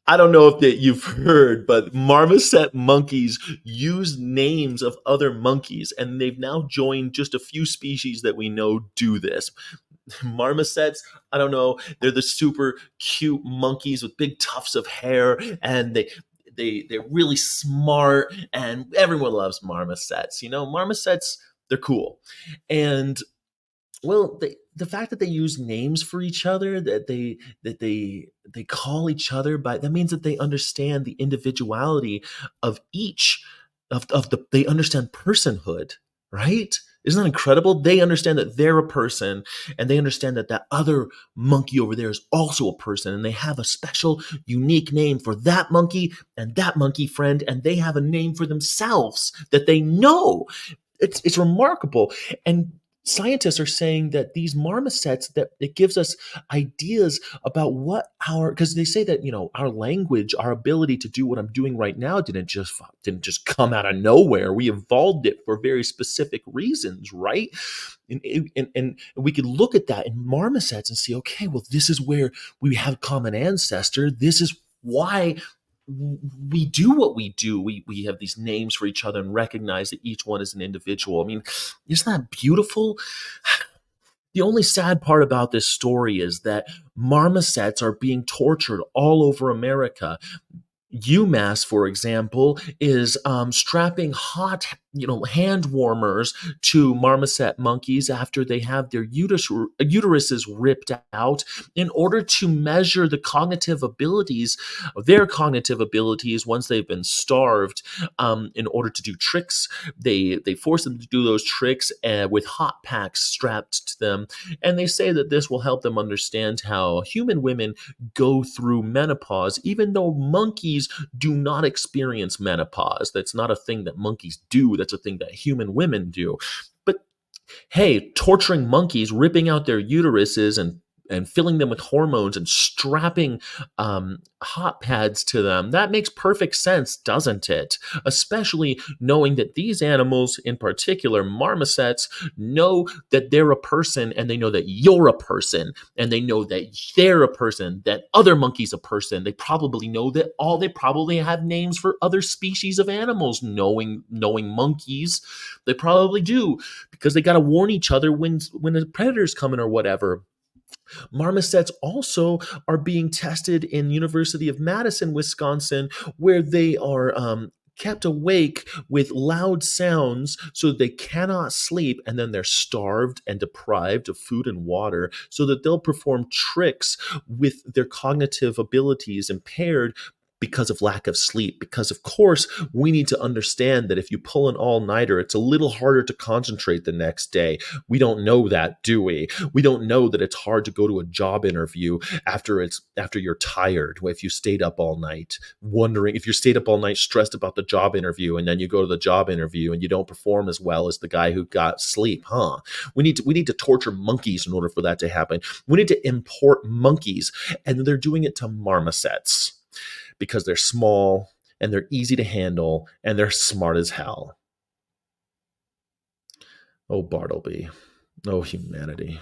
I don't know if that you've heard, but marmoset monkeys use names of other monkeys, and they've now joined just a few species that we know do this. Marmosets, I don't know, they're the super cute monkeys with big tufts of hair, and they're really smart, and everyone loves marmosets. Marmosets, they're cool. And well, the fact that they use names for each other, that they call each other by, that means that they understand the individuality of each, they understand personhood, right? Isn't that incredible? They understand that they're a person, and they understand that that other monkey over there is also a person, and they have a special, unique name for that monkey and that monkey friend, and they have a name for themselves that they know. It's remarkable. And scientists are saying that these marmosets, that it gives us ideas about what our, because they say that our language, our ability to do what I'm doing right now, didn't just come out of nowhere. We evolved it for very specific reasons, right? And we could look at that in marmosets and see, okay, well, this is where we have a common ancestor. This is why we do what we do. We have these names for each other and recognize that each one is an individual. I mean, isn't that beautiful? The only sad part about this story is that marmosets are being tortured all over America. UMass, for example, is strapping hot, hand warmers to marmoset monkeys after they have their uteruses ripped out, in order to measure their cognitive abilities once they've been starved. In order to do tricks, they force them to do those tricks with hot packs strapped to them, and they say that this will help them understand how human women go through menopause, even though monkeys do not experience menopause. That's not a thing that monkeys do. That's a thing that human women do. But hey, torturing monkeys, ripping out their uteruses and filling them with hormones and strapping hot pads to them, that makes perfect sense, doesn't it? Especially knowing that these animals, in particular marmosets, know that they're a person, and they know that you're a person, and they know that they're a person, that other monkey's a person. They probably know that they probably have names for other species of animals. Knowing monkeys, they probably do, because they got to warn each other when a predator's coming or whatever. Marmosets also are being tested in University of Madison, Wisconsin, where they are kept awake with loud sounds so they cannot sleep, and then they're starved and deprived of food and water so that they'll perform tricks with their cognitive abilities impaired because of lack of sleep. Because, of course, we need to understand that if you pull an all-nighter, it's a little harder to concentrate the next day. We don't know that, do we? We don't know that it's hard to go to a job interview after you're tired. If you stayed up all night, if you stayed up all night stressed about the job interview, and then you go to the job interview and you don't perform as well as the guy who got sleep, huh? We need to torture monkeys in order for that to happen. We need to import monkeys, and they're doing it to marmosets because they're small and they're easy to handle and they're smart as hell. Oh, Bartleby. Oh, humanity.